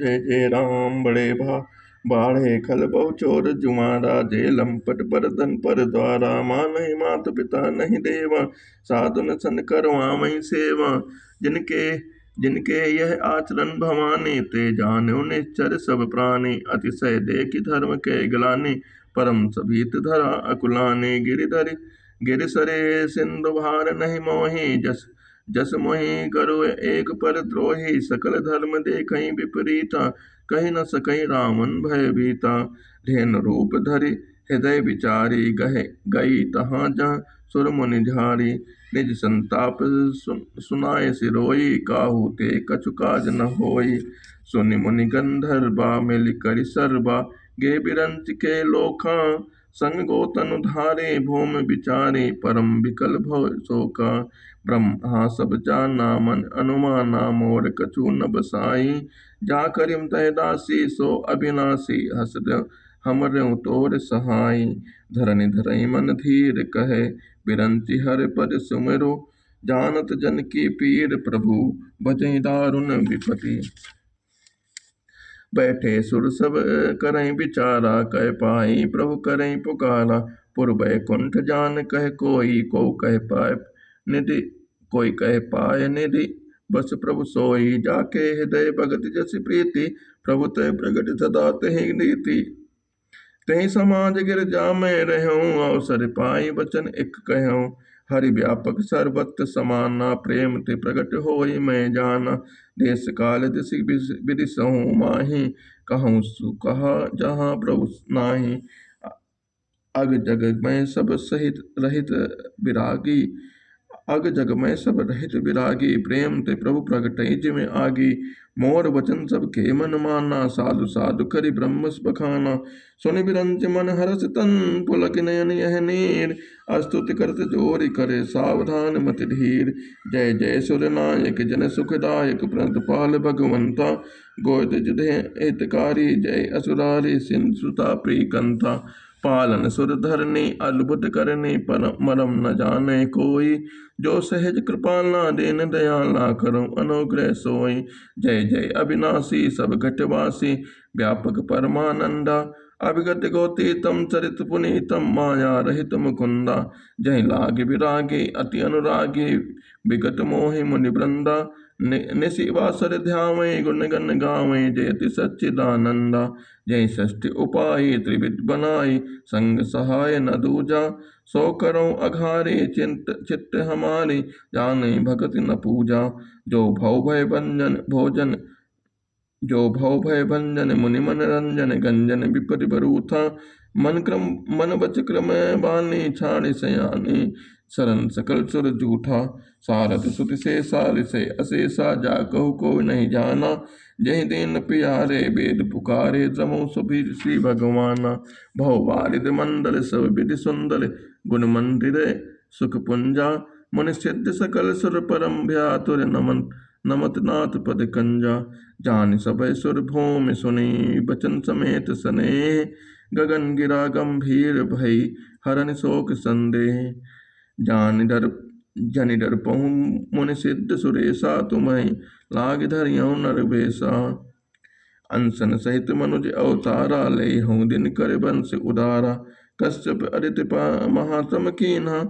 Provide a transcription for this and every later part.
जय जय राम बड़े बाढ़े खल बहु चोर जुमारा, जय लंपट पर धन पर द्वारा, मानहि मात पिता नहीं देवा, साधुन सन करवामहि सेवा। जिनके जिनके यह आचरण भवानी, ते जानो निश्चर सब प्राणी, अतिशय देखि धर्म के ग्लानि, परम सभीत धरा अकुलानि। गिरि सरे सिंधु भार नहीं मोहि, जस जस मोहि करो एक पर द्रोही, सकल धर्म देखहि विपरीता, कही न सकहि रावण भय भीता। धेनु रूप धरि हृदय विचारी, गहे गई तहाँ जहाँ सुर मुनि झारी, निज संताप सुनाय सिरोई, काहू ते कछु काज न होई। सुनि मुनि गंधर्वा मिल करि सर्वा, गे बिरंच के लोका, संग गोतनु धारे भूमि विचारे, परम विकल भव शोका। ब्रह्मा सब जाना मन अनुमाना, मोर कछु न बसाई, जा करिम तह दासी सो अविनाशी, हस हमरहु तोर सहाई। धरनि धरई मन धीर कहे, बिरंचि हर पद सुमिरो, जानत जन की पीर प्रभु, भजहि दारुण विपति। बैठे सुर सब करई विचारा, कह पाई प्रभु करई पुकारा। पुर बैकुंठ जान कह कोई, को कह पाए निधि कोई कह पाय निधि, बस प्रभु सोई, जाके हृदय भगत जस प्रीति, प्रभु तय प्रगट सदा तहि नीति। तहि समाज गिर जामै रहूं, अवसर पाई वचन एक कहूं। हरि व्यापक सर्वत्र समाना, प्रेम ते प्रगट होई मैं जाना। देश काल दिश विदिशहु माहि, कहूँ सु कहा जहाँ प्रभु नाही। अग जग में सब सहित रहित विरागी, अग जग में सब रहित विरागी, प्रेम ते प्रभु प्रगटई जिमें आगी। मोर वचन सब के मन माना, साधु साधु करि ब्रह्म बखाना। सुनि बिरंच मन हरस तन, पुलक नयन यह नीर, स्तुति करत जोरि करे सावधान मति धीर। जय जय सुर नायक जन सुखदायक, प्रणतपाल भगवंता, गोद जुधे हितकारी, जय असुरारी सिंधु सुता प्रीकंता। पालन सुर धरनी अद्भुत करनी, मरम न जाने कोई, जो सहज कृपाला दीन दयाला, करो अनुग्रह सोई। जय जय अविनाशी सब घटवासी, व्यापक परमानंदा, अभिगत गौतीतम चरित पुनीतम, माया रहित मुकुंदा। जय लाग विरागी अति अनुरागी, विगत मोहि मुनि वृंदा, निशि वासर ध्यावै गुण गण गावै, जयति सच्चिदानंदा। जय षष्ठी उपाय त्रिविध बनाई, संग सहाय न दूजा, सो करो अघारे चित्त हमारे, जाने भगति न पूजा। जो भव भय भंजन भोजन, जो भव भय भंजन मुनि मन रंजन, गंजन विपरि बरूथा, मन बच क्रम बानी, छाड़ सयानी, शरण सकल सुर जूठा। सारथ सुति शेषा से अशेषा, जा कहु को नहीं जाना, जहि दीन पियारे वेद पुकारे, त्रमो सुबीर श्री भगवाना। भव वारिद मंडल सब विधि सुंदर, गुण मंदिर सुख पुंजा, मुनि सिद्ध सकल सुर परम भयातुर, नमत नाथ पद कंजा। जान सभय सुर भूमि सुनी, बचन समेत सनेह, गगन गिरा गंभीर भई, हरन शोक संदेह। जनि डर पहु मुनि सिद्ध सुरेशा, तुम्हें लाग धरियौ नर बेसा। अनशन सहित मनुज अवतारा, ले हूँ दिन कर वंश उदारा। कश्यप अदिति महातम कीन्हा,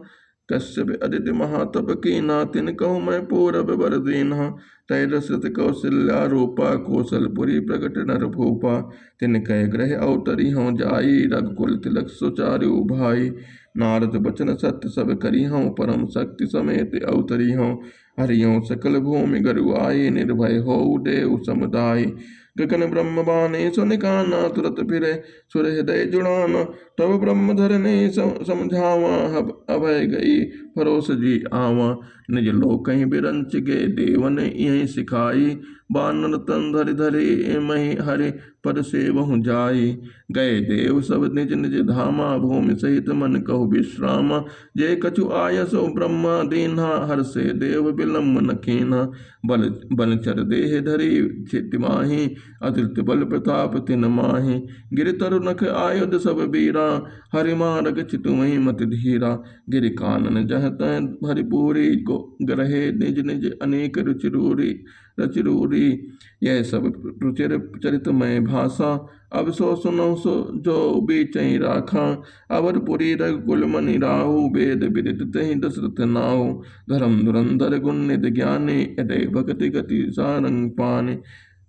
कश्यप अदिति महातप कीन्हा, तिन कहूँ मैं पूरब बर दीन्हा। तै दशरथ कौशल्या रूपा, कौशलपुरी प्रगट नर भूपा। तिन कह ग्रह अवतरी हूँ जाई, रघुकुल तिलक सुचारु भाई। नारद बचन सत्य सब करी हूँ, परम शक्ति समेत अवतरी हूँ। हरियों सकल भूमि गरु आई, निर्भय हो देव समुदाय। गगन ब्रह्म बाने सुनि काना, तुरत फिरे सुर हृदय जुड़ाना। तब ब्रह्म धरने समझावा, अभय गई परोस जी आवा। निज लोक कहीं बिरंच गे, देवन यहीं सिखाई। बानर तन धरि धरि मही, हरि पद सेवहु जाई। गए देव सब निज निज धामा, भूमि सहित मन कहु विश्रामा। जे कछु आयसो ब्रह्मा दीन्हा, हर्षे देव विलम्ब न कीन्हा। बल चर देह धरि चित माहि, अतुलित बल प्रताप तिन माहि। गिरि तरु नख आयुध सब बीरा, हरि मारग चितुमहि मति धीरा। गिरि कानन जह तह भरिपूरी, ग्रहे निज निज अनेक रुचि रूरी। रचिरूरी। यह सब रुचिर चरितमय भाषा, अब सो सुनो सो जो बीचई राखा। अवरपुरी रघुकुल मनि राहु, वेद विदित तहि दशरथ नाहु। धर्म धुरंधर गुण निधि ज्ञानी, हृदय भक्ति गति सारंग पानी।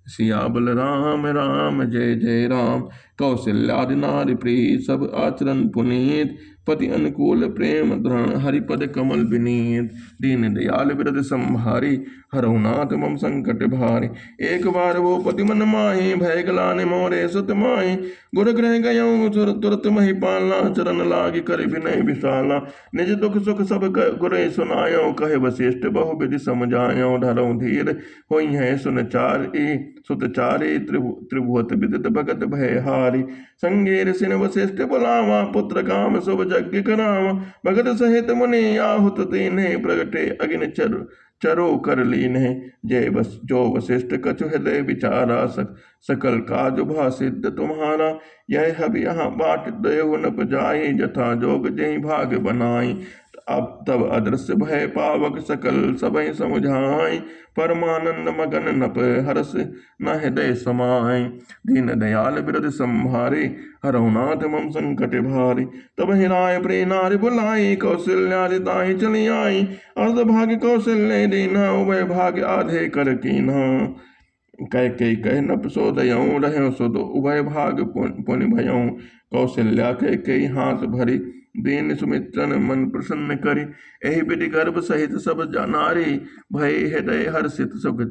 सियाबल राम राम जय जय राम, कौशल्यादि नारि प्रिय सब आचरण पुनीत। पति अनुकूल प्रेम दृढ़, हरिपद कमल विनीत। दीन दयाल बिरद संभारी, हरहु नाथ मम संकट भारी। एक बार वो पति मन माहि, भय गलानि मोरे सुत माहि। गुर गृह गयऊँ तुरत मही पाला, चरण लागी कर विनय विशाला। निज दुख सुख सब गुरे सुनायो, कहे वशिष्ठ बहु विधि समझायो। धरऊँ धीर होई है सुनचारी, सुत चारे त्रिभुवत विदित भगत भय हारी। संगेर सिन वशिष्ठ बुलावा, पुत्र काम शुभ यज्ञ करावा। भगत सहित मुनि आहुत तीन्हे, प्रगटे अग्नि चरो कर लीन्हे। जय बस जो वशिष्ठ कछु हृदय विचारा, सकल काज भासिद्ध तुम्हारा। यह हब यहाँ बाट देहु न पजाई, जथा जोग जहि भाग बनाई। अब तब अदृश्य भय पावक, सकल सबय समुझाई। परमानंद मगन नप हरस, न हृदय समाई। दीन दयाल बिरद संभारे, हरहु नाथ मम संकट भारी। तब हिराय प्रिय नारि बुलाई, कौशल्यादि ताहि चली आई। अर्ध भाग्य कौशल्य दीना, उभय भाग्य आधे कर कीन्हा। कह कह नप सोदयऊँ, रहऊँ सुध उभय भाग पुनि भयऊँ। कौशल्या कह हाथ भरी, दीन सुमित्रन मन प्रसन्न करी। एहि विधि गर्भ सहित सब नारी, भय हृदय हर्षित सुख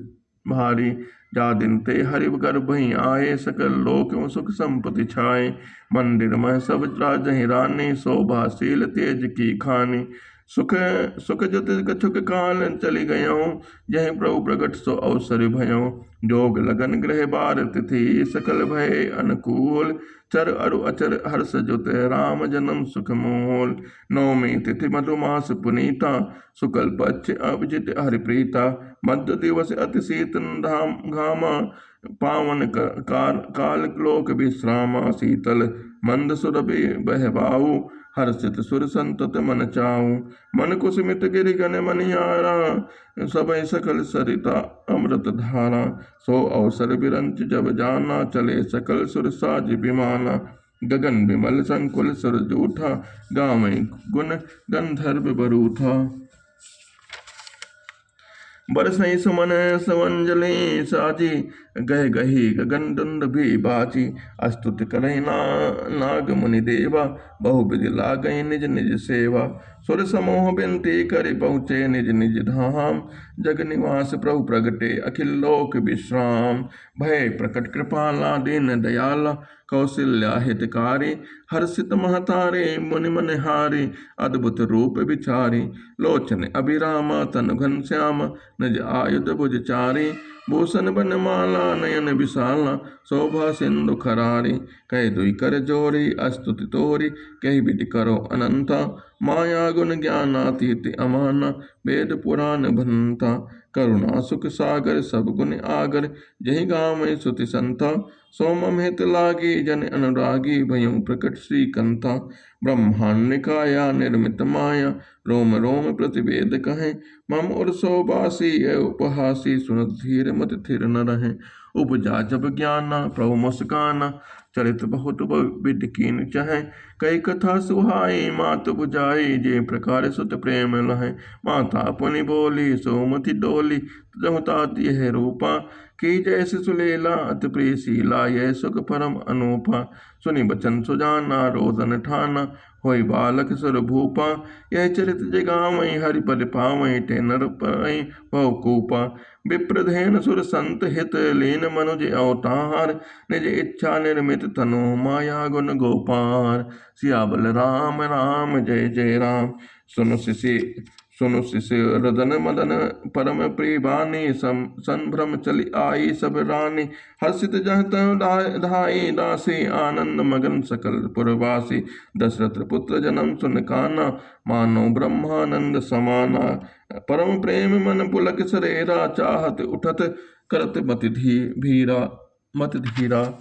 भारी। जा दिन ते हरि गर्भ ही आए, सकल लोक सुख संपत्ति छाए। मंदिर में सब राजहि रानी, शोभाशील तेज की खानी। सुख सुख जत कछुक काल चली गयों, जय प्रभु प्रगट सो अवसर भयों। जोग लगन ग्रह बार तिथि, सकल भय अनुकूल। चर अरु अचर हर्ष जुत, राम जन्म सुख मोल। नवमी तिथि मधुमास पुनीता, शुक्ल पक्ष अभिजित हरिप्रीता। मध्य दिवस अति शीतन धाम घामा, पावन काल लोक विश्रामा। शीतल मंद सुरभि बहबाऊ, हर्षित सुर संतत मन चाऊ। मन कुसुमित गिरि गण मनियारा, सबय सकल सरिता अमृत धारा। सो अवसर बिरंच जब जाना, चले सकल सुर साज विमाना। गगन विमल संकुल सुर जूठा, गावै गुण गंधर्व बरूठा। बरसई सुमन सवंजलि साजी, गह गही गगन दंड भी बाजी। अस्तुति करई नाग मुनि देवा, बहु विधि लागई निज निज सेवा। सुर समूह बिनती करि पहुँचे निज निज धाम, जग निवास प्रभु प्रगटे अखिल लोक विश्राम। भय प्रकट कृपाला दीन दयाला, कौशल्या हितकारी। हर्षित महतारे मुनि मन हारी, अद्भुत रूप विचारी। लोचन अभिरामा तन घनश्याम, निज आयुध भुज चारी। भूषण बनमाला नयन विशाला, शोभा सिंधु खरारी। कह दुई कर जोरी अस्तुति तोरी, कही विधि करो अनंता। माया गुण ज्ञानातीत अमाना, वेद पुराण भनता। करुणा सुख सागर सब गुण आगर, जहि गावै सुति संता। सोमम हित लागी जन अनुरागी, भयं प्रकट श्रीकंता। ब्रह्मांड काया निर्मित माया, रोम रोम प्रतिवेद कहें। मम उर सोबासी उपहासी, सुनत धीर मत थिर न रहे। उपजा जब ज्ञाना प्रभु मुस्काना, चरित बहुत विधि कीन चहे। कई कथा सुहाई मात बुझाई, जे प्रकार सुत प्रेम लहे। माता पुनि बोली सोमति डोली, जहुतात यह रूपा। की जैसे सुलेला अति प्रियशीला, यह सुख परम अनूपा। सुनि बचन सुजाना रोदन ठाना, होई बालक सुर भूपा। यह चरित जगावई हरिपद पावई, ते नर परई बहुकूपा। विप्रधेन सुर संत हित, लीन मनुज अवतार। निज इच्छा निर्मित तनु, माया गुण गोपार। सियाबल राम राम जय जय राम। सुनु शिष्य रदन मदन परम प्रिय बानी। संभ्रम चली आई सब रानी, हर्षित जह तह धाई दासी। आनंद मगन सकल पुरवासी, दशरथ पुत्र जन्म सुन काना। मानो ब्रह्मानंद समाना, परम प्रेम मन पुलक सरेरा। चाहत उठत करत मत धीरा।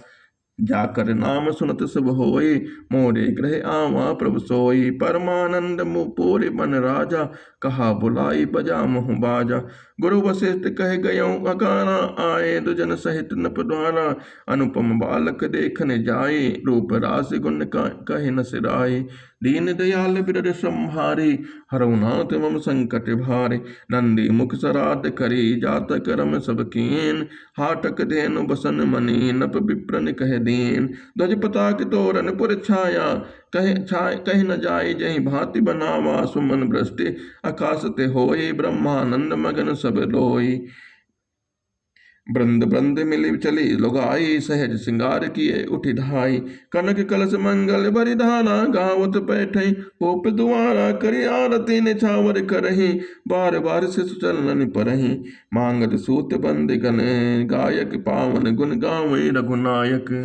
जाकर नाम सुनत सब होई, मोरे गृह आवा प्रभु सोई। परमानंद पूरि मन राजा, कहा बुलाई बजा मुँह बाजा। गुरु वशिष्ठ कह गयो अकारा, आए दुजन सहित नप द्वारा। अनुपम बालक देखने जाए, रूप राशि गुण कहे न सिराए। दीन दयाल बिरद संहारे, हरऊ नाथ मम संकट भारे। नंदी मुख सराध करी, जात करम सब कीन। हाटक धेनु बसन मनी, नप विप्रन कह दीन। ध्वज पताक तोरन पुर छाया, कह न जाय जहि भांति बनावा। सुमन वृष्टि आकाश ते होय, ब्रह्मानंद मगन सब लोय। बृंद बृंद मिली चली लुगाई, सहज सिंगार किए उठी धाई। कनक कलश मंगल बरिधारा, गावत बैठे पोप दुआरा। करी आरती निछावर करही, बार बार शिशु चलन परही। मांगत सूत बंद गण, गायक पावन गुण गावै रघुनायक।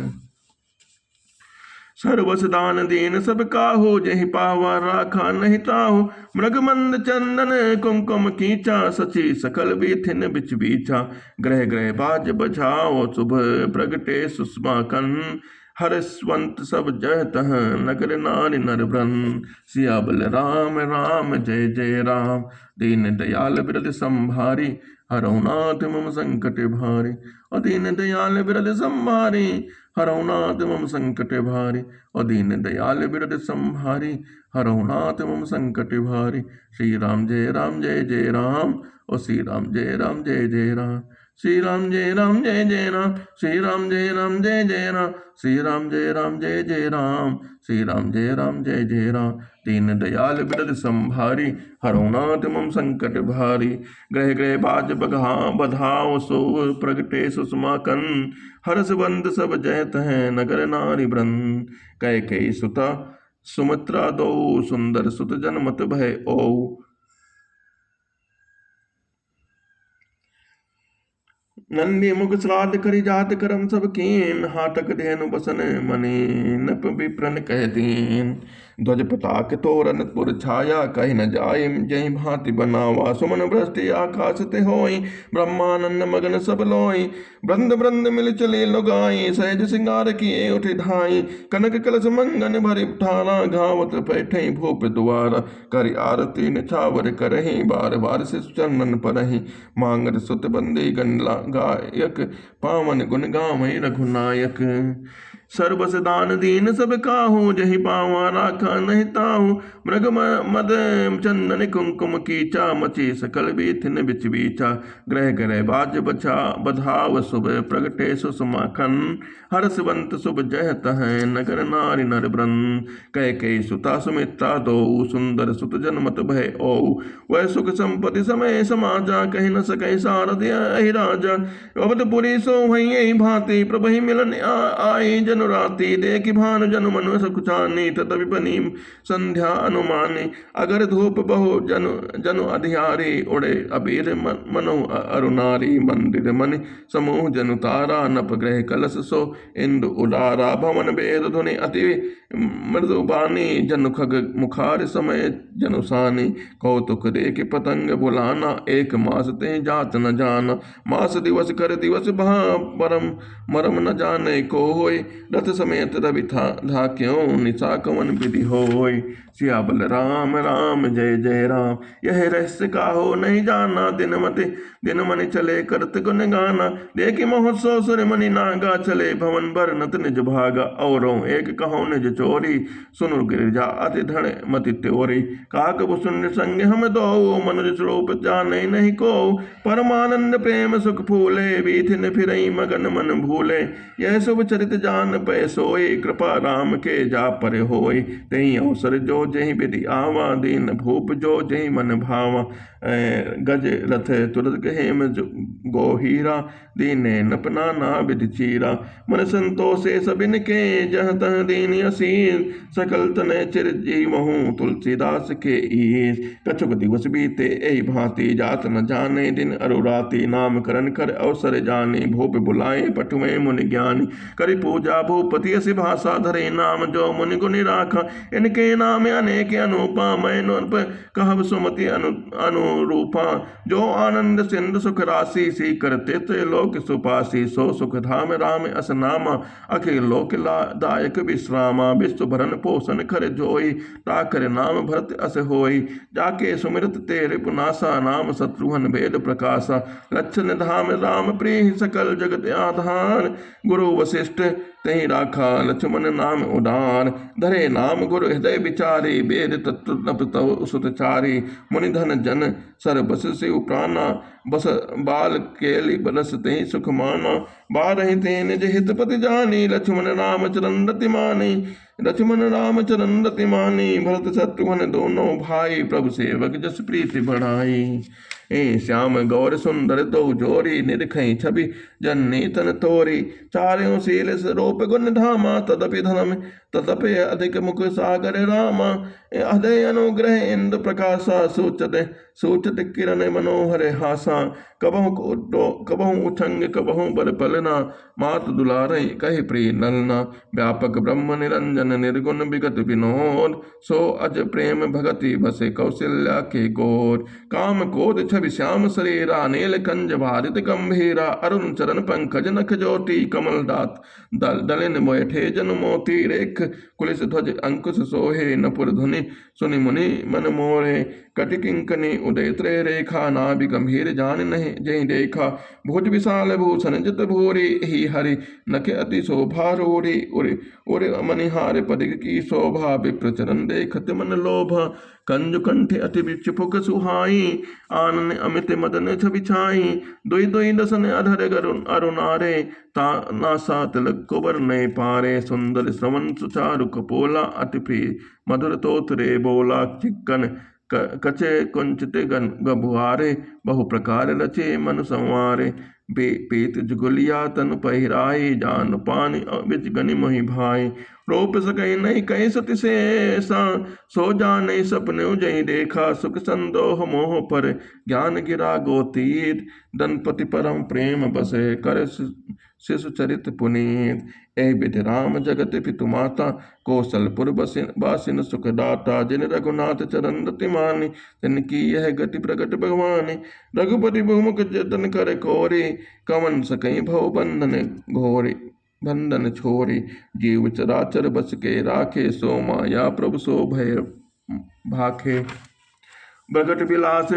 सर्वस दान दीन सब काहू, जहि पावा राखा नहीं ताहू। मृगमंद चंदन कुमकुम कीचा, सची सकल बीथिन बिच बीचा। ग्रह ग्रह बाज बजाओ, शुभ प्रगटे सुषमा कन। हर्षवंत सब जय तह, नगर नारी नर ब्रन। सियाबल राम राम जय जय राम, दीन दयाल बिरद संभारी। हरऊ नाथ मम संकट भारी, दीन दयाल बिरद संभारी। हरऊ नाथ मम संकट भारी, दीन दयाल बिरद संभारी। हरऊ नाथ मम संकट भारी। श्री राम जय जय राम, श्री राम जय जय राम। श्री राम जय जय राम, श्री राम जय जय राम। श्री राम जय जय राम, श्री राम जय जय राम। दीन दयाल बिरद संभारी, हरऊ नाथ मम संकट भारी। ग्रह ग्रह बाज बधाओ, सो प्रगटे सुषमा कन। हर्ष बंद सब जयत हैं, नगर नारी ब्रन। कैकेयी सुता सुमित्रा दो, सुंदर सुत जनमत भय ओऊ। नंदी मुख श्राद्ध करी, जात करम सब कीन। हाटक धेनु बसन मनी, नप विप्रन कह दीन। ध्वज पताक तोरन पुर छाया, कहि न जाय जहि भांति बनावा। सुमन वृष्टि आकाश ते होई, ब्रह्मानंद मगन सब लोई। बृंद बृंद मिल चली लुगाई, सहज सिंगार किए उठि धाई। कनक कलश मंगन भरि ठारा, गावत बैठे भूप दुआरा। करि आरती निछावर करही, बार बार शिशु चरणन परही। मांगत सुत बंदी गंडला गायक, पावन गुण गावै रघुनायक। सर्वस दान दीन सब काहू, जहि पावा राखा नहीं ताहू। मृग मद चंदन कुमकुम कीचा, मची सकल बीथिन बिच बीचा। ग्रह ग्रह बाज बधाव, शुभ प्रगटे सुषमा खन। हर्षवंत शुभ जयत हैं, नगर नारी नर ब्रन। कैकेयी सुता सुमित्रा दो, सुंदर सुत जनमत भय ओऊ। वह सुख संपत्ति समय समाजा, कहि न सकै सारद अहि राजा। अवधपुरी सो भई भांति, प्रभहि मिलन आई जनु राति। देखि भानु जनु मनु सकुचानी, तत विपनी संध्या अनुमानी। अगर धूप बहु जनु अधियारी, उड़े अबीर मनु अरुनारी। मंदिर मनि समूह जनु तारा, नप ग्रह कलश सो इंदु उदारा। भवन वेद ध्वनि अति मृदुबानी, जनु खग मुखार समय जनु सानी। कौतुक देख पतंग बुलाना, एक मास ते जात न जाना। मास दिवस कर दिवस परम मरम न जाने को होय। रथ समेत रवि था क्यों, निशा कवन विधि होय। सियाबल राम जय जय राम, यह रहस्य काहो नहीं जाना। दिन मनि चले करत गुण गाना। देखि महोत्सव सुर मनि नागा, चले भवन बरनत निज भागा। औरों एक कहो निज चोरी, सुनु गिरिजा अति धन मति त्योरी। काकबु शून्य संग हम दो, मनुज स्वरूप जाने नहीं को। परमानंद प्रेम सुख फूले, बीथिन फिरई मगन मन भूले। यह शुभ चरित जान पै सोई, कृपा राम के जा पर होई। तही अवसर जो जहि विधि आवा, दीन भूप जो जहि मन भावा। गज रथ तुरत हेम गोहीरा, दीने नपना ना विधि चीरा। मन संतोषे सबिन के, जह तह दीन असीर। सकल तनय चिर जीवहूँ, तुलसीदास के ईर। कछुक दिवस बीते एहि भांति, जात न जाने दिन अरुराति। नाम करन कर अवसर जानी, भूप बुलाए पटुए मुनि ज्ञानी। करि पूजा भूपति असी भाषा, धरे नाम जो मुनि गुनि राखा। इनके नाम अनेक अनुपा, मैं कहब सुमति अनुरूपा। जो आनंद सिंधु सुख राशि, सी करते लोक सुपासी। सो सुख धाम राम अस नामा, अखिल लोक दायक विश्रामा। विश्व भरन पोषण कर जोई, ताकर नाम भरत अस होई। जाके सुमिरत ते रिपुनासा, नाम शत्रुघ्न वेद प्रकाशा। लक्षण धाम राम प्रिय, सकल जगत आधार। गुरु वशिष्ठ तहि राखा, लक्ष्मण नाम उदार। धरे नाम गुरु हृदय विचारी, वेद तत्व नभ तव सुतचारी। मुनि धन जन सर बस शिव प्राणा, बस बाल केलि बरस तहि सुख माना। बारहि ते निज हित पति जानी, लक्ष्मण राम चरण रति मानी। लक्ष्मण राम चरण रति मानी, भरत शत्रुघ्न दोनों भाई। प्रभु सेवक जस प्रीति बढ़ाई। ए श्याम गौर सुंदर तो जोरी, निरखई छवि जन्नी तन तोरी। चारों शील रूप गुण धामा, तदपि अधिक मुख सागर रामा। हृदय अनुग्रह इंद्र प्रकाशा, सूचत किरण मनोहर हासा। कबहु उठंग कबहु बल पलना, मात दुलारे कहि प्रिय नलना। व्यापक ब्रह्म निरंजन, निर्गुण विगत विनोद। सो अज प्रेम भगति बसे, कौशल्या के गोद। काम क्रोध छवि श्याम शरीरा, नील कंज भारत गंभीरा। अरुण चरण पंकज नख ज्योति, कमल दात दलिन बैठे जन मोती। रेख कुलिस ध्वज अंकुश सोहे, नपुर धुनि सुनि मुनि मन मोहे। कटि किंकनी उदय त्रय रेखा, नाभि गंभीर जान नहीं जहि देखा। भुज विशाल भूषण जित भूरि, ही हरि नख अति शोभा रूढ़ी। उर मनिहार पदिक की शोभा, विप्र चरण देखत मन लोभा। कंजु कंठ अति विचपुक सुहाई, आनन अमित मदन छवि छाई। दुई दुई दसन अधर अरुणारे, नासा तिलक कुबर नय पारे। सुंदर श्रवण सुचारु कपोला, अति प्रिय मधुर तोतरे बोला। चिक्कन कचे कुंचित गबुआरे, बहु प्रकार रचे मन संवारे। पीत जुगलिया तनु पहिराई, जान पानी बिच गनि मोहि भाई। रूप सकई नहीं कहीं सति शेषा, सो जाने सपने जही देखा। सुख संदोह मोह पर, ज्ञान गिरा गोतीत। दनपति परम प्रेम बसे, कर शिशु चरित पुनीत। ए विधि राम जगत पितु माता, कौशलपुर बासिन सुख दाता। जिन रघुनाथ चरण रति मानी, तिनकी यह गति प्रगट भगवानी। रघुपति बहुमुख जतन कर कोरी, कवन सकई भव बंधन छोरी। जीव चराचर बस के राखे, सो माया प्रभु सो भय भाखे। प्रगट बिलास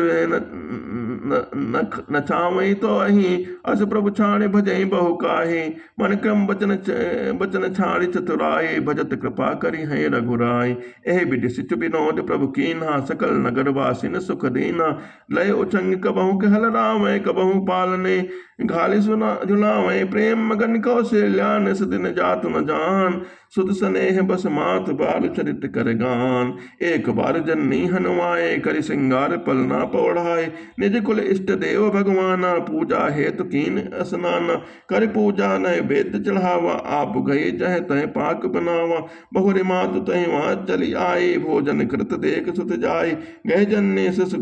न छावई तो अही, अस प्रभु छाड़े भजई बहु काहे। मन क्रम बचन छाड़ी चतुराई, भजत कृपा करी है रघुराई। एह विधि सिच विनोद प्रभु कीन्हा, सकल नगर वासिन सुख दीना। लय उचंग कबहु कहल रावै, कबहु पालने घाली सुना झुलावै। प्रेम मगन कौशल्या, निस दिन जात न जान। सुत स्नेह बस मात, बाल चरित कर गान। एक बार जननी हनुमाए, करि सिंगार पलना पौढ़ाए। निज कुल इष्ट देव भगवाना, पूजा हेतु कीन स्नाना। कर पूजा नय वेद चढ़ावा, आप गए जह तह पाक बनावा। बहुरी मातु तह वहाँ चली आई, भोजन कृत देख सुत जाई। गह जन्ने सस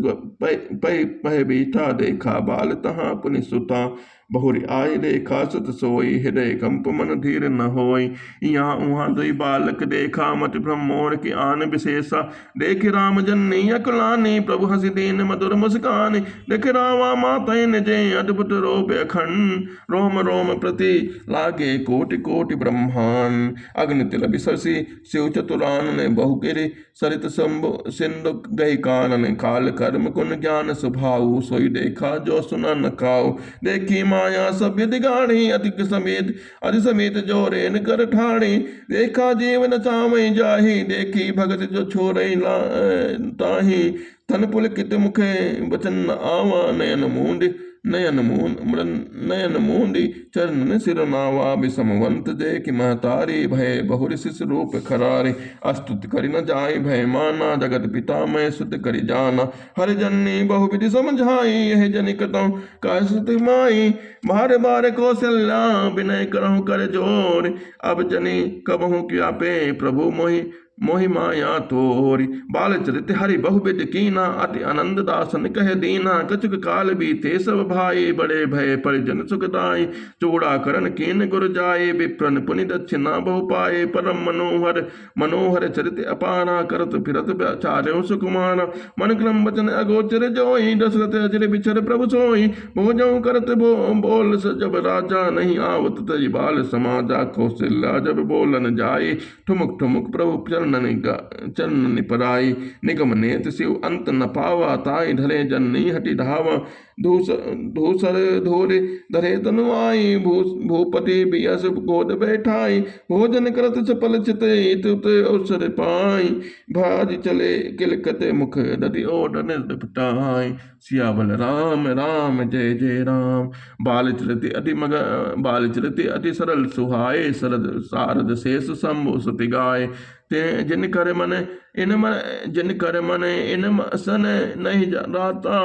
पह बीठा, देखा बाल तहाँ पुनि सुता। बहुरी आय देखा सुत सोई, हृदय कंप मन धीर न होई। यहाँ उहाँ दुई बालक देखा, मति भ्रम मोर की आन विशेषा। देख राम जन्नी अकुलानी, प्रभु हसी दीन मधुर मुस्कानी। देख रावा मातैन जय, अद्भुत रूप अखंड। रोम रोम प्रति लागे कोटि कोटि ब्रह्मांड। अग्नि तिल बिससी शिव चतुरान ने, बहु गिरि सरित सिंधु गही कानन। काल कर्म कुन ज्ञान स्वभाव, सोई देखा जो सुना न काऊ। देखी माया सभ्य दिगाड़ी, अति समेत जोरेन कर ठाड़ी। देखा जीवन चावई जाही, देखी भगत जो छोरई ताही। तन पुलकित मुखे वचन आवा, नयन मूंदी चरण सिर नावा। विषमवंत देख महतारी, भय बहुरि शिष रूप खरारी। अस्तुति करि न जाय भय माना, जगत पिता मैं सुत करि जाना। हर जननी बहु विधि समझाई, यह जनिक तौ काय सुत माई। बार बार कौशल्या, विनय करहु कर जोर। अब जनि कबहु क्या पे प्रभु मोहि मोहि माया तोरी। बाल चरित हरि बहुविध कीना, अति आनंद दासन कह दीना। कछुक काल बीते सब भाई, बड़े भय परिजन सुखदाई। चूड़ा करण कीन गुर जाए, विप्रन पुनि दक्षिणा बहु पाए। परम मनोहर मनोहर चरित अपारा, करत फिरत चार्यों सुकुमारा। मन क्रम वचन अगोचर जोई, दशरथ अजर बिचर प्रभु सोई। भोजऊ करत बोल जब राजा, नहीं आवत तज बाल समाजा। कौशल्या जब बोलन जाए, ठुमुक ठुमुक प्रभु चरण पराई। निगम नेत शिव अंत न पावा, ताई ढले जननी हटि धावा। धूसर धोरे धरे तनु आई, भूपति बियस गोद बैठाई। भोजन करत चपल चिते, तुत अवसर पाई। भाज चले किलकते मुख, दधि ओढ़ निपटाई। सियावल राम राम जय जय राम। बाल चरित अति सरल सुहाए, सरद सारद शेष शंभु सुति गाय। ते जिन कर मन इन सन नहीं राता,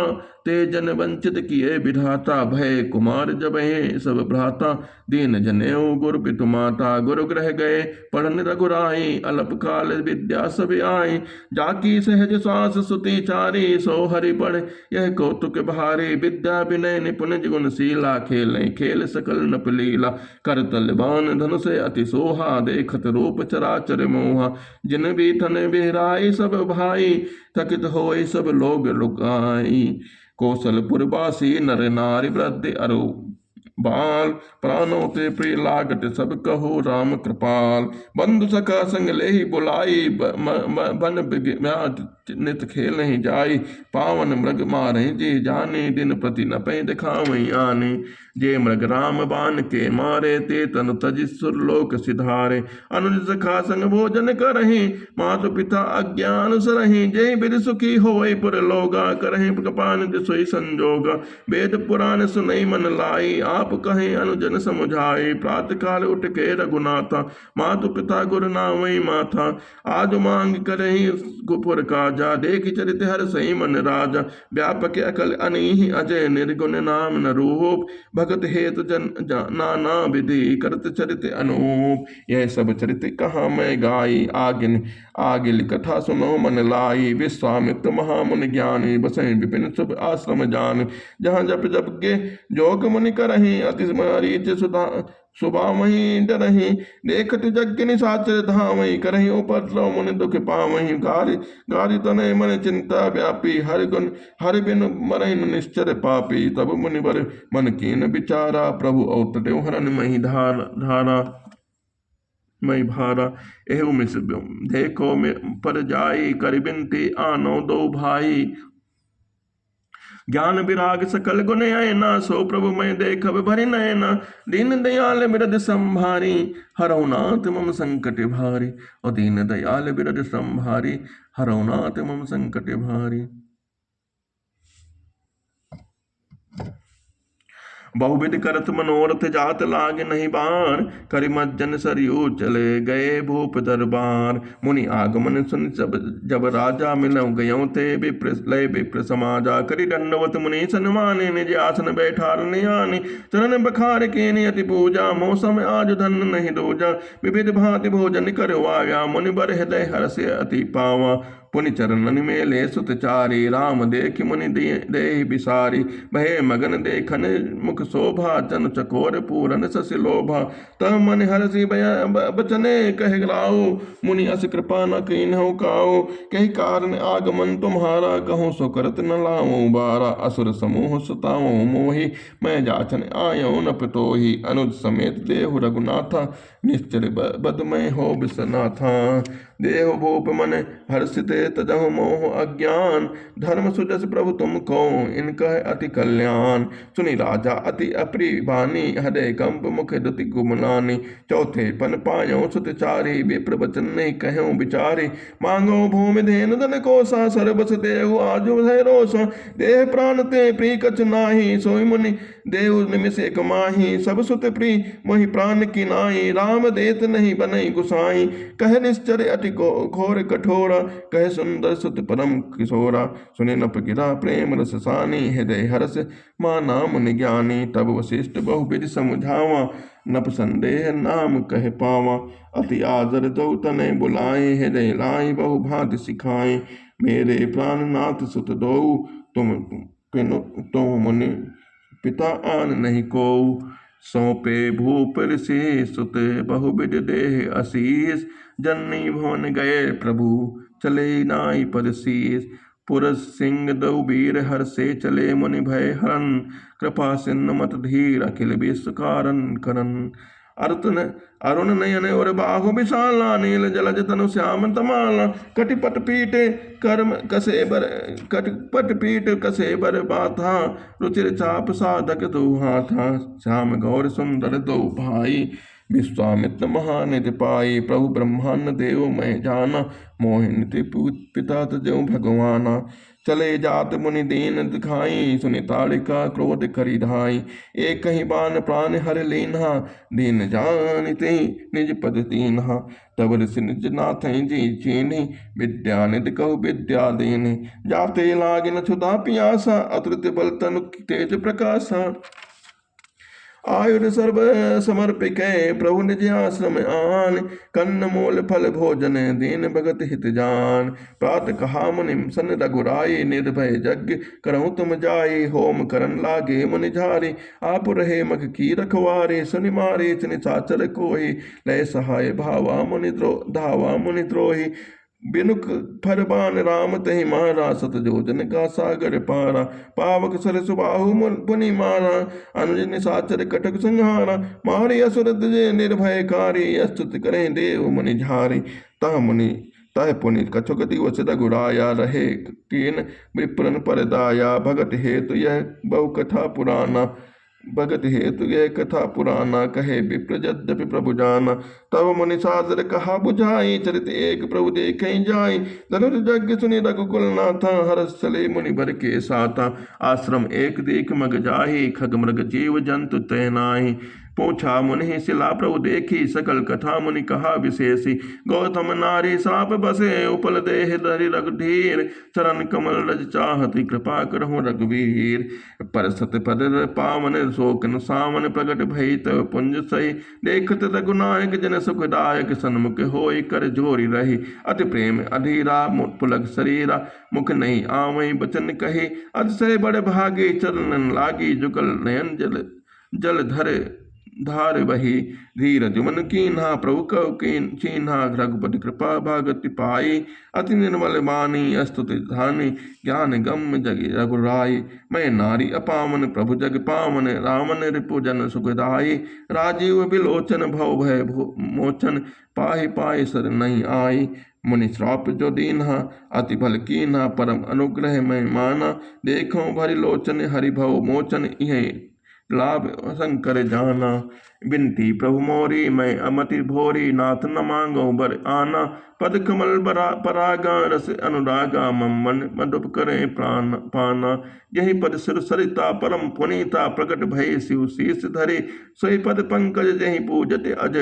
ते जन वंचित किए विधाता। भय कुमार जब सब भ्राता, दीन जनेऊ गुरु पितु माता। गुरु ग्रह गए पढ़न रघुराई, अलप काल विद्या सब आई। जाकी सहज श्वास सुति चारी, सो हरि पढ़ यह कौतुक भारी। विद्या विनय निपुण गुण शीला, खेल खेल सकल नप लीला। करतल बान धनुष अति सोहा, देखत रूप चराचर मोहा। जिन भी तन बिहराई सब भाई, थकित होए सब लोग लुकाई। कौशलपुर वासी नर नारी वृद्धि अरु बाल, प्राणों ते प्रिय लागत सब कहो राम कृपाल। बंधु सखा संग लेहि बुलाई, बन नित खेल नहीं जाई। पावन मृग मारहि जी जाने, दिन प्रति न पै दिखावई आने। जे मृग राम बान के मारे, ते तनु तजि सुरलोक सिधारे। अनुज सखा संग भोजन करहि, मातु पिता अज्ञान सरहि। जय बिर सुखी होय पुर लोगा, करहि कृपान सोई संजोगा। वेद पुराण सुनई मन लाई, आप कहें अनुजन समुझाए। प्रात काल उठ के रघुनाथा, मातु पिता गुरु नामई माथा। आज मांग करहि गुपुर काजा, देख चरित हर सही मन राजा। व्यापक अकल अनीहि अजय, निर्गुण नाम न रूप। भगत हेतु जन नाना विधि, करत चरित अनूप। यह सब चरित कहाँ मैं गाई, आगिल कथा सुनो मन लाई। विश्वामित्र महामुनि ज्ञानी, बसई विपिन शुभ आश्रम जान। जहाँ जप जप के जोग मुनि करहि, अति मरीच सुबामहि डरहि। देखत जग निशाचर धामहि, करहि उपद्रव मुनि दुख पावहि। गारि तनय मन चिंता व्यापी, हरि बिन मरहि निश्चर पापी। तब मुनिवर मन कीन विचारा, प्रभु अवतरे हरन मही धारा। मई भारा एहु मिस देखो पर जाई, कर बिनती आनो दो भाई। ज्ञान विराग सकल गुण आयना, सो प्रभु मैं देखब भरि नयना। दीन दयाल बिरद संभारी, हरौ नाथ मम संकट भारी। और दीन दयाल बिरद संभारी, हरौ नाथ मम संकट भारी। बहुविध करत मनोरथ, जात लाग नहीं बार। करिमज्जन सरयू चले गए भूप दरबार। मुनि आगमन सुन जब राजा, मिलौ गयौ ते विप्र समाजा। करि दंडवत मुनि सन्माने, निज आसन बैठारने आने। चरण बखार केनि अति पूजा, मौसम आज धन नहीं दूजा। विविध भांति भोजन करवाया, मुनि बर हृदय हर्ष अति पावा। पुनि चरणन मेले सुत चारी, राम देख मुनि देहि बिसारी। भय मगन देखन मुख शोभा, चन चकोर पूरन शशि लोभा। तब मन हर्षि बचने कह लाओ, मुनि अस कृपा न कीन्हु काओ। कही कारण आगमन तुम्हारा, कहूँ सो करत न लाऊं बारा। असुर समूह सुताओ मोहि, मैं जाचन आयो न पितोहि। अनुज समेत देहु रघुनाथा, निश्चर बद में हो बिसनाथा। देह भूप मन हर्षिते तजहु मोह अज्ञान। धर्म सुजस प्रभु तुम को, इनका अति कल्याण। सुनि राजा अति अप्रिय बानी, हृदय कंप मुख दुति गुमलानी। चौथे पन पायो सुत चारी, विप्र वचन नहीं कहूँ विचारी। मांगो भूमि धेन धन कोसा, सरबस देहु आजु भय रोसा। देह प्राण ते प्रिय कछ नाही, सोई मुनि देव निमिष एक माही, सब सुत प्रिय मोहि प्राण की नाई। राम देत नहीं बनई गुसाई, कह निश्चर अति घोर कठोरा। कह सुंदर सुत परम किशोरा, सुने नप गिरा प्रेम रस सानी। हृदय हर्ष माना मुनि ज्ञानी, तब वशिष्ठ बहुविधि समुझावा। नप संदेह नाम कह पावा, अति आदर दो तनय बुलाए। हृदय लाई बहु भांति सिखाए, मेरे प्राणनाथ सुत दो। तुम पिनु तुम मुनि पिता आन नहीं को। सौंपे भूप ऋषि सुत बहुविध देह आशीष। जननी भुवन गए प्रभु, चले नाई पद शीस। पुरस सिंह दौ वीर हर्षे, चले मुनि भय हरन। कृपा सिंधु मत धीर, अखिल विश्व कारण करन। अरुण नयन और बाहु विशाला, नील जलज तनु श्याम तमाला। कटिपट पीठ कर्म कसे बर, कटिपट पीठ कसे बर बाथा। रुचिर चाप साधक दो हाथा, श्याम गौर सुंदर दो भाई। विश्वामित्र महानिधि पाई, प्रभु ब्रह्मांड देव मैं जाना। मोहिनी पिता तजो भगवाना, चले जात मुनि दीन दिखाई। सुनि ताड़िका क्रोध करि धाई, एक ही बान प्राण हर लीन्हा। दीन जानिते निज पद दीन्हा, तब ऋषि निज नाथ जी चीन्ही। विद्या निधि कहु विद्या दीन्ही, जाते लागिन क्षुधा पियासा। अतुलित बल तनु तेज प्रकाशा, आयुध सर्व समर्पिकै प्रभु निज आश्रम आन। कन्न मूल फल भोजन दीन भगत हित जान। प्रात कहा मुनि सन रघुराई, निर्भय यज्ञ करहु तुम जाई। होम करन लागे मुनि झारी, आप रहे मख की रखवारे। सुनि मारे निशाचर कोहि, लय सहाय भावा मुनि धावा मुनि द्रोही। बिनुक फरबान राम तहि मारा, सत जोजन का सागर पारा। पावक सर सुबाहु पुनि मारा, अनुज निशाचर कटक संहारा। मारे असुर द्विजय निर्भयकारी, अस्तुत करें देव मुनि झारी। तह पुनि कछुक दिवस रघुराया, रहे कीन विप्रन पर दाया। भगत हेतु यह बहु कथा पुराना, भगत हेतु यह कथा पुराना। कहे विप्र यद्यपि प्रभु जाना, तब मुनि सादर कहा बुझाई। चरित एक प्रभु देखें जाई, धनुर्यज्ञ सुनि रघुकुल नाथा। हरस चले मुनि बर के साथा, आश्रम एक देख मग जाहि। खग मृग जीव जंतु तै नाहि, पूछा मुनि शिला प्रभु देखी। सकल कथा मुनि कहा विशेषी, गौतम नारी श्राप बसे। उपल देह धरि रघुधीर, चरण कमल रज चाहति। कृपा करहु रघुवीर, पर सत पद पावन शोक न सावन। प्रगट भई तव पुंज सही, देखत रघुनायक जन सुखदायक। सन्मुख होय कर जोरी रही, अति प्रेम अधीरा। पुलक शरीरा, मुख नहीं आवै बचन कही। अतिशय बड़ भागे, चरणन लागी। जुगल नयन जल धर धार बही। धीर जुमन कीन्हा, प्रभु कव चीन्हा। रघुपति कृपा भागति पाई, अति निर्मल बानी। स्तुति धानी, ज्ञान गम जग रघुराई। मैं नारी अपावन, प्रभु जग पावन। रामन रिपु जन सुखदाई, राजीव बिलोचन भव भय मोचन। पाहि पाहि सर नहीं आई, मुनि श्राप जो दीन्हा। अति भल कीन्हा, परम अनुग्रह मैं माना। देखो भरि लोचन हरि भव मोचन, इह लाभ शंकर जाना। बिनती प्रभु मोरी, मैं अमति भोरी। नाथ न मांगो बर आना, पद कमल परागा। रस अनुरागा, मम्मन मधुप करे प्राण पाना। यही पद सिर सरिता, परम पुनीता। प्रकट भय शिव शीस धरे, सोई पद पंकज जहि पूजत अज।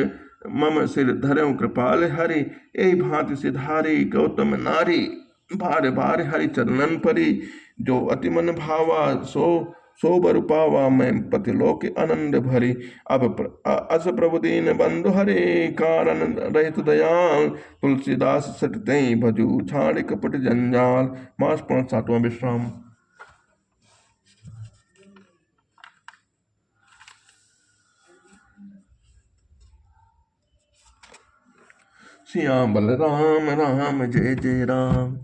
मम सिर धरऊ कृपाल हरि, यही भांति सिधारी। गौतम नारी बार बार हरि चरणन परी। जो अति मन भावा, सो बर पावा। मैं पतिलोक आनंद भरी। अब अस प्रभु दीन बंधु हरे, कारण रहित दयाल। तुलसीदास सटते भजू, छाड़ कपट जंजाल। मास 7वां विश्राम। सिया बलराम राम जय जय राम।